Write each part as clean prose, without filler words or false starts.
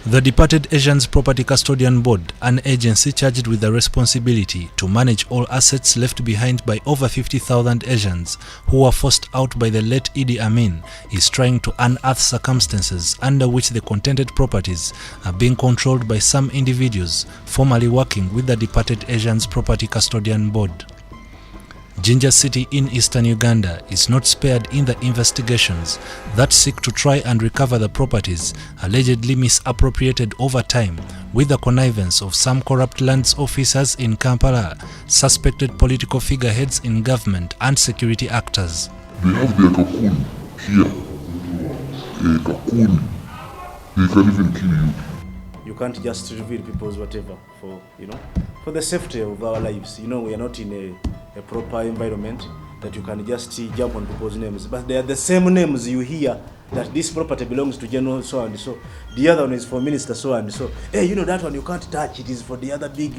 The departed Asians Property Custodian Board, an agency charged with the responsibility to manage all assets left behind by over 50,000 Asians who were forced out by the late Idi Amin, is trying to unearth circumstances under which the contented properties are being controlled by some individuals formerly working with the departed Asians Property Custodian Board. Jinja city in eastern Uganda is not spared in the investigations that seek to try and recover the properties allegedly misappropriated over time with the connivance of some corrupt lands officers in Kampala, suspected political figureheads in government and security actors. They have their cocoon here. A cocoon. They can even kill you. You can't just reveal people's whatever for the safety of our lives. We are not in a proper environment that you can just jump on people's names. But they are the same names you hear that this property belongs to General so and so. The other one is for Minister so and so. Hey, that one you can't touch. It is for the other big,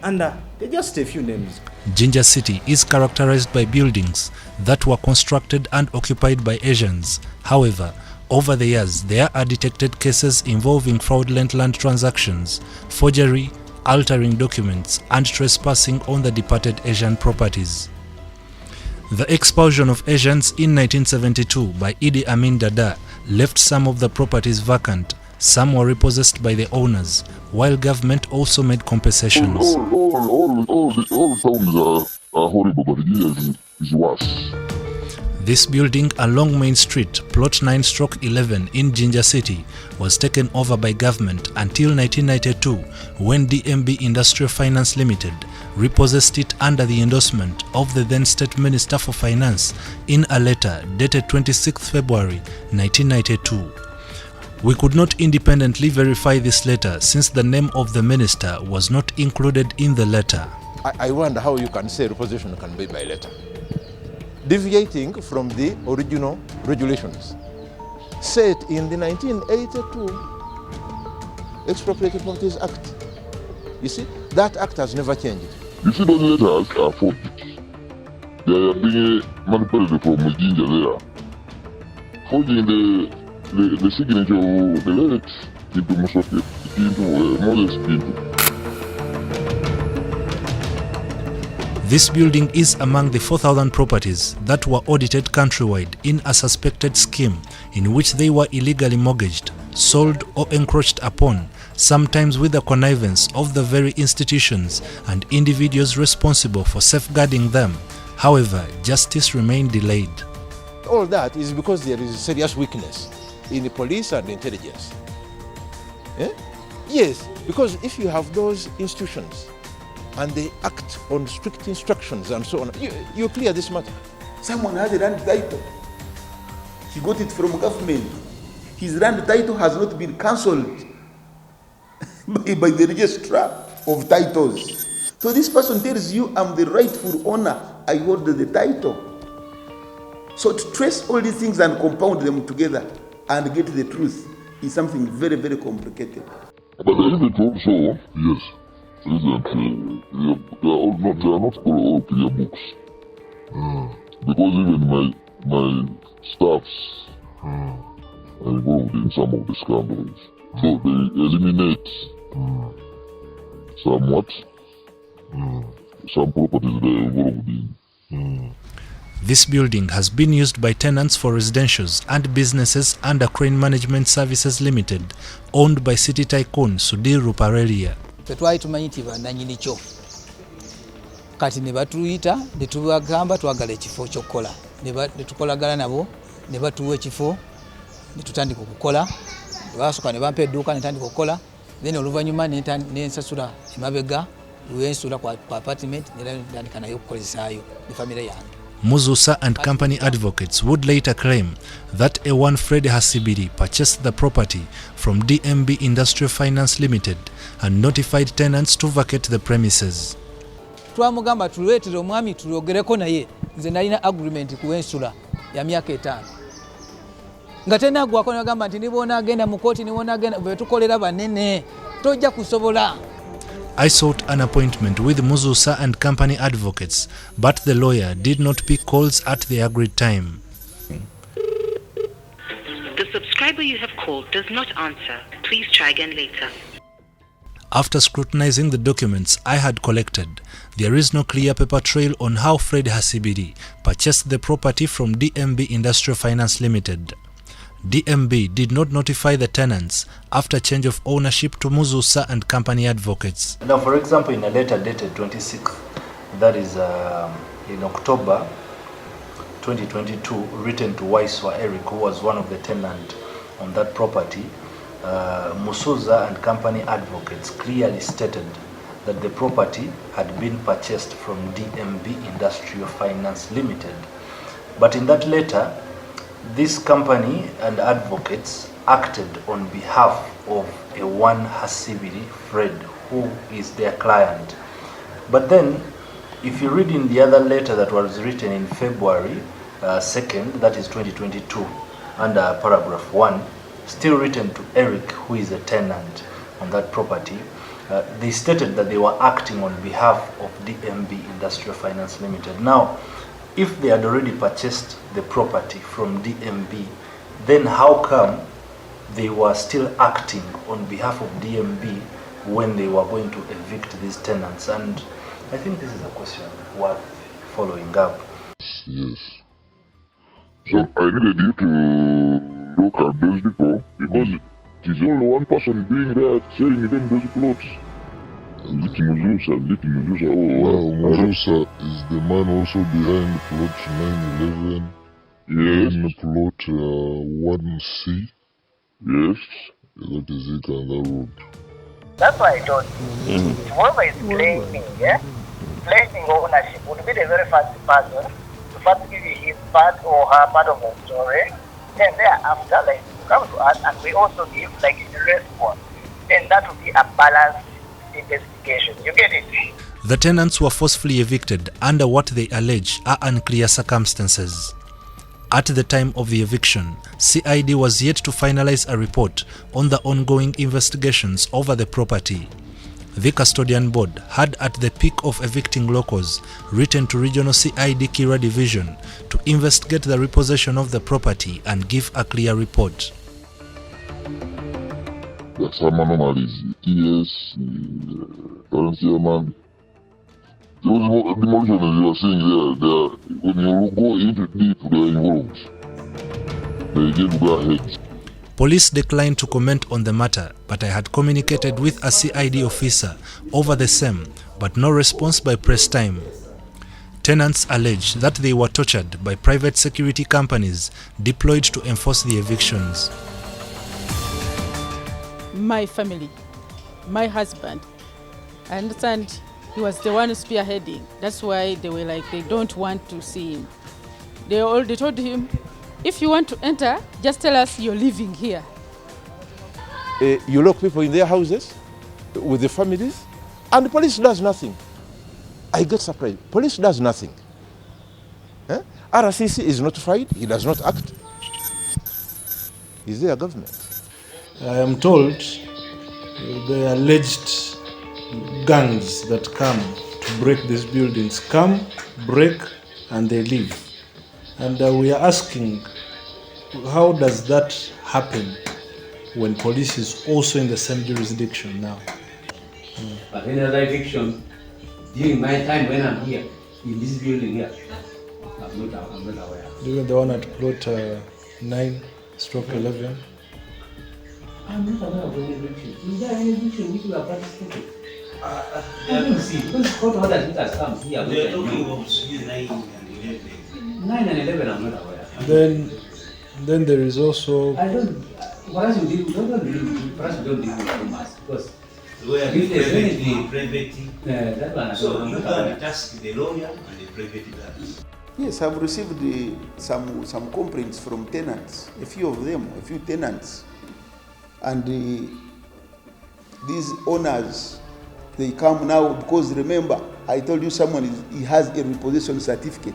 and they're just a few names. Jinja city is characterized by buildings that were constructed and occupied by Asians. However, over the years, there are detected cases involving fraudulent land transactions, forgery, altering documents, and trespassing on the departed Asian properties. The expulsion of Asians in 1972 by Idi Amin Dada left some of the properties vacant. Some were repossessed by the owners, while government also made compensations. All towns are horrible, but Jinja is worse. This building along Main Street, plot 9/11 in Jinja City, was taken over by government until 1992 when DMB Industrial Finance Limited repossessed it under the endorsement of the then State Minister for Finance in a letter dated 26 February 1992. We could not independently verify this letter since the name of the minister was not included in the letter. I wonder how you can say repossession can be by letter, deviating from the original regulations set in the 1982 Expropriated Properties Act. You see, that act has never changed. You see, those letters are forged. They are being manipulated from Jinja there, forging the signature of the lyrics into Moses Pinto. This building is among the 4,000 properties that were audited countrywide in a suspected scheme in which they were illegally mortgaged, sold or encroached upon, sometimes with the connivance of the very institutions and individuals responsible for safeguarding them. However, justice remained delayed. All that is because there is serious weakness in the police and the intelligence. Yes, because if you have those institutions and they act on strict instructions and so on, you clear this matter. Someone has a land title. He got it from government. His land title has not been cancelled by the registrar of titles. So this person tells you, I'm the rightful owner, I hold the title. So to trace all these things and compound them together and get the truth is something very, very complicated. But the event also, yes, they are not all clear books. Because even my staffs are involved in some of the scandals. So they eliminate somewhat some properties they are involved in. This building has been used by tenants for residentials and businesses under Crane Management Services Limited, owned by city tycoon Sudhir Ruparelia. Twali tumanyi nti bannannyini kyo kati ne batuyita ne tubagamba twagala ekifo ky'okukola ne tukolagana nabo ne batuwa ekifo ne tutandika okukola. Basooka ne bampa edduuka ne ntandika okukola, then oluvannyuma ne nsasula emabega lwensula kwa apartment ne ntandika nayo okukozesaayo ne famire yange. Muzusa and company advocates would later claim that A1 Fred Hasibiri purchased the property from DMB Industrial Finance Limited and notified tenants to vacate the premises. Twamugamba tuleetere omwami tulogereko naye, nze nalina agreement kuwensula ya myaka 5. Nga tena gwako nagamba nti nibona agenda mu kooti nibona agenda bwe tukolera banene tojja kusobola. I sought an appointment with Muzusa and company advocates, but the lawyer did not pick calls at the agreed time. The subscriber you have called does not answer. Please try again later. After scrutinizing the documents I had collected, there is no clear paper trail on how Fred Hasibiri purchased the property from DMB Industrial Finance Limited. DMB did not notify the tenants after change of ownership to Muzusa and Company Advocates. Now, for example, in a letter dated 26th, that is in October 2022, written to Waiswa Eric, who was one of the tenants on that property, Musuza and Company Advocates clearly stated that the property had been purchased from DMB Industrial Finance Limited. But in that letter, this company and advocates acted on behalf of a one Hasibiri, Fred, who is their client. But then, if you read in the other letter that was written in February 2nd, that is 2022, under paragraph 1, still written to Eric, who is a tenant on that property, they stated that they were acting on behalf of DMB Industrial Finance Limited. Now, if they had already purchased the property from DMB, then how come they were still acting on behalf of DMB when they were going to evict these tenants? And I think this is a question worth following up. Yes. So I needed you to look at those people because it is only one person being there selling them those plots. Little Muzusa, oh wow, Muzusa is the man also behind plot 911. Yes. And plot 1C. Yes. That is it on the road. That's why I told you. Whoever is claiming, claiming ownership would be the very first person to first give you his part or her part of the story. Then thereafter, like, you come to us and we also give like a response. Then that would be a balanced investigation. You get it? The tenants were forcefully evicted under what they allege are unclear circumstances. At the time of the eviction, CID was yet to finalize a report on the ongoing investigations over the property. The custodian board had, at the peak of evicting locals, written to regional CID Kira division to investigate the repossession of the property and give a clear report. There are some anomalies. Yes, currency man. Those demolitions you are seeing there, when you go into deep, they are involved. They give go ahead. Police declined to comment on the matter, but I had communicated with a CID officer over the same, but no response by press time. Tenants allege that they were tortured by private security companies deployed to enforce the evictions. My family, my husband, I understand he was the one spearheading. That's why they were like, they don't want to see him. They told him, if you want to enter, just tell us you're living here. You lock people in their houses with the families, and the police does nothing. I get surprised. Police does nothing. RCC is notified, he does not act. Is there a government? I am told the alleged gangs that come to break these buildings come, break, and they leave. And we are asking, how does that happen when police is also in the same jurisdiction now? But any other eviction, during my time when I'm here, in this building here, I'm not aware. Even the one at plot 9/11? I'm not aware of any eviction. Is there any eviction which we are participating? I don't see. Because court orders which has come here. We are talking of 9 and 11. 9 and 11, I'm not aware. Then there is also... I don't... Perhaps we don't deal with rumors. Because where if there's anything... private, that one, so you can task the lawyer and the private guards. Yes, I've received some complaints from tenants, a few tenants. And these owners, they come now because remember, I told you he has a repossession certificate.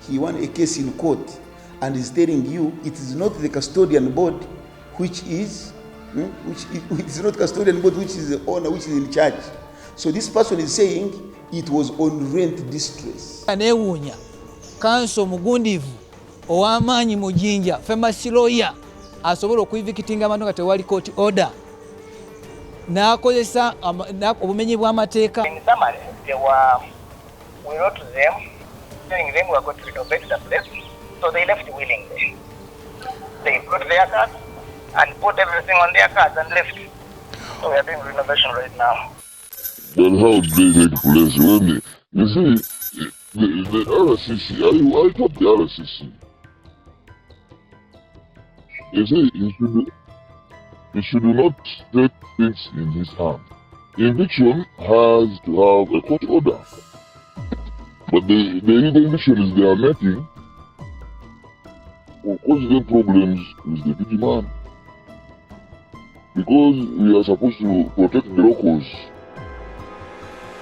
He won a case in court and is telling you it is not the custodian board which is not custodian board which is the owner, which is in charge. So this person is saying it was on rent distress. Anewunya kanso mugundivu owamanyi mu Jinja famous lawyer asobola okuivikitinga abantu nga tewali court order n'akozesa obumenyi bw'amateeka. In summary, we wrote to them telling them we are going to renovate the place, so they left willingly. They put their cards and put everything on their cards and left. So we are doing renovation right now. But how they take place when you see the RCC, I thought the RCC. You see, he should not take things in his hand. Eviction has to have a court order. But the illegal evictions they are making will cause them problems with the big man. Because we are supposed to protect the locals,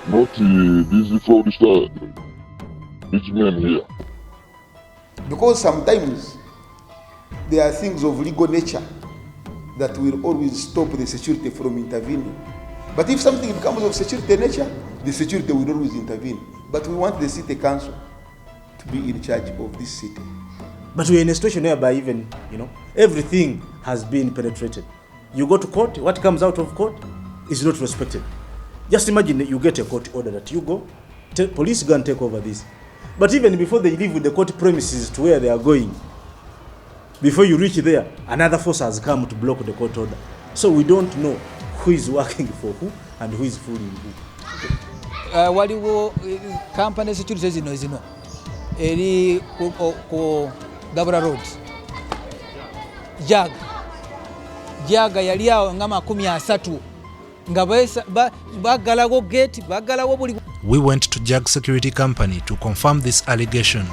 not these fraudster rich men here. Because sometimes there are things of legal nature that will always stop the security from intervening. But if something becomes of security nature, the security will always intervene. But we want the city council to be in charge of this city. But we're in a situation whereby even, everything has been penetrated. You go to court, what comes out of court is not respected. Just imagine that you get a court order that you go, police go and take over this. But even before they leave with the court premises to where they are going, before you reach there, another force has come to block the court order. So we don't know who is working for who and who is fooling who. Waliwo company security zino eri ku Gabra Road. Jaga yali awo nga 30 nga bagalawo gate bagalawo buli. We went to Jag Security Company to confirm this allegation.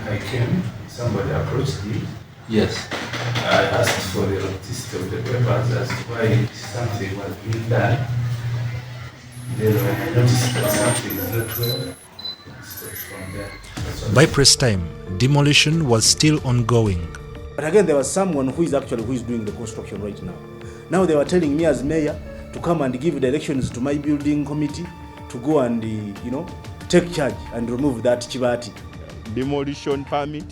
I came, somebody approached me. Yes. I asked for the receipt of the papers as to why something was being done. Then when I noticed that something is not well, I stepped from there. By press time, demolition was still ongoing. But again, there was someone who is doing the construction right now. Now they were telling me as mayor to come and give directions to my building committee to go and, take charge and remove that chibati. Demolition permit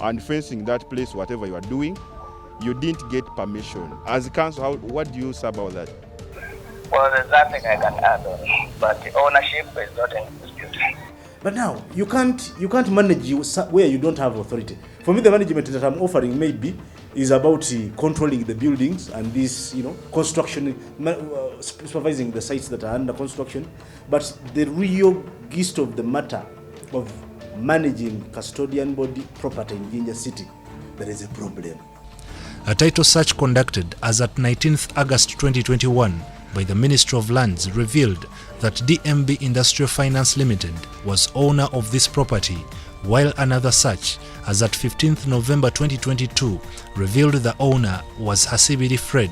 and fencing that place, whatever you are doing, you didn't get permission. As a council, what do you say about that? Well, there's nothing I can add on, but the ownership is not in dispute. But now, you can't manage where you don't have authority. For me, the management that I'm offering maybe is about controlling the buildings and this, construction, supervising the sites that are under construction. But the real gist of the matter of managing custodian body property in Jinja City, there is a problem. A title search conducted as at 19th August 2021 by the Ministry of Lands revealed that DMB Industrial Finance Limited was owner of this property, while another search as at 15th November 2022 revealed the owner was Hasibiri Fred.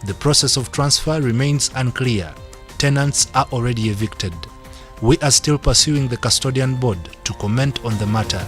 The process of transfer remains unclear. Tenants are already evicted. We are still pursuing the custodian board to comment on the matter.